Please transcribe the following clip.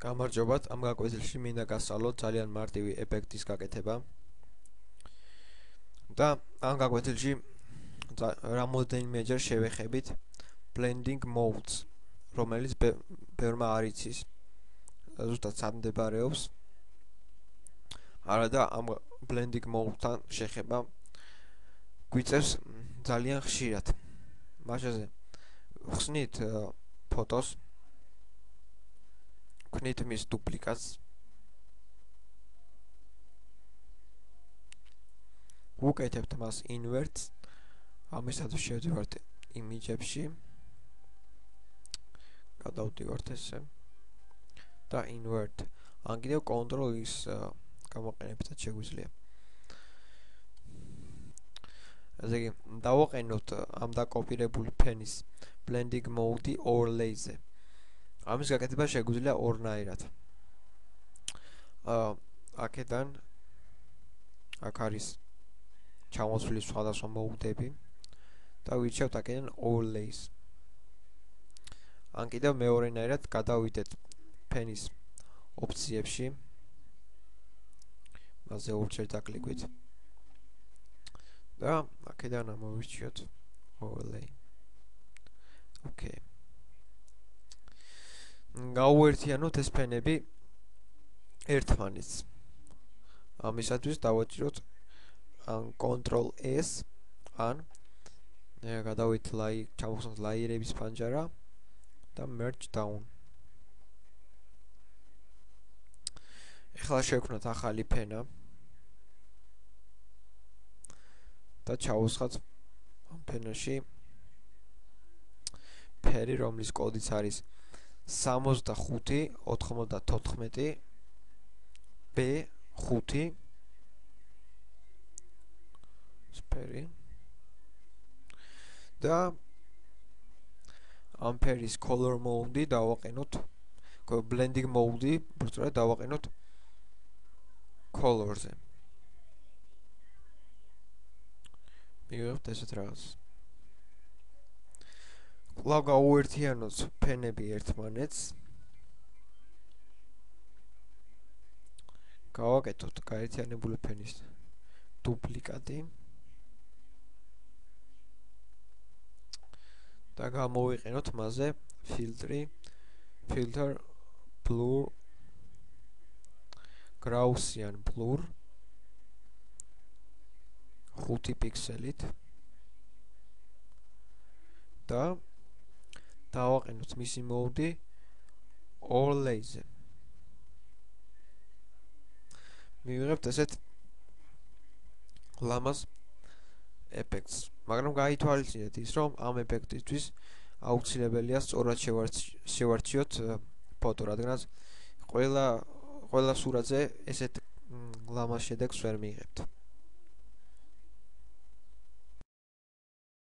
გამარჯობათ, ამ გაკვეთილში მინდა გასწავლოთ ძალიან მარტივი ეფექტის გაკეთება. და ამ გაკვეთილში რამოდენიმეჯერ შევეხებით blending modes, რომელიც ბევრმა არ იცის, ზუსტად სად მდებარეობს. არადა ამ blending mode-თან შეხება გვიწევს ძალიან ხშირად. მაშინზე ხსნით ფოტოს, ვქნით მის დუპლიკატს, ვუკეთებთ მას inverts, ამისათვის შევდივართ image-ებში, გადავდივართ ესე და invert. ან კიდევ Ctrl-ის გამოყენებითაც შეგვიძლია. ასე იგი, დავაყენოთ ამ დაკოპირებული ფენის blending mode overlay-ზე. ამის გაკეთება შეგვიძლია ორნაირად. აქედან აქ არის ჩამოთვლის სხვადასხვა მოდები და ვირჩევთ აქედან overlays. ან კიდევ მეორენაირად გადავიდეთ ფენის ოფციებში. მასზე ორჯერ დაკლიკვით. და აქედან ამოვირჩიოთ overlay. Okay. გავუერთიანოთ ეს ფენები ერთმანეთს. ამისათვის დავაჭიროთ ან Ctrl S ან გადავით ჩამოვხსნათ ლაიერების პანჯარა და merge down. ეხლა შევქმნათ ახალი ფენა და ჩავუსხათ ამ ფენაში ფერი, რომლის კოდიც არის 65 94 B5 სპერი და ამ ფერის color mode დავაყენოთ, blending mode უბრალოდ დავაყენოთ color-ზე. მივიღებთ ესეთ რაღაცას. კვლავ გავუერთიანოთ ფენები ერთმანეთს. გავაკეთოთ გაერთიანებული ფენის დუპლიკატი და გამოვიყენოთ მასზე filter blur Gaussian blur 5 პიქსელით და დავაყენოთ მისი mode overlay-ზე. მივიღებთ ესეთ ლამაზ ეფექტს, მაგრამ გაითვალისწინეთ ის, რომ ამ ეფექტისთვის აუცილებელია სწორად შევარჩიოთ ფოტო, რადგანაც ყველა სურათზე ესეთ ლამაზ შედეგს ვერ მიიღებთ.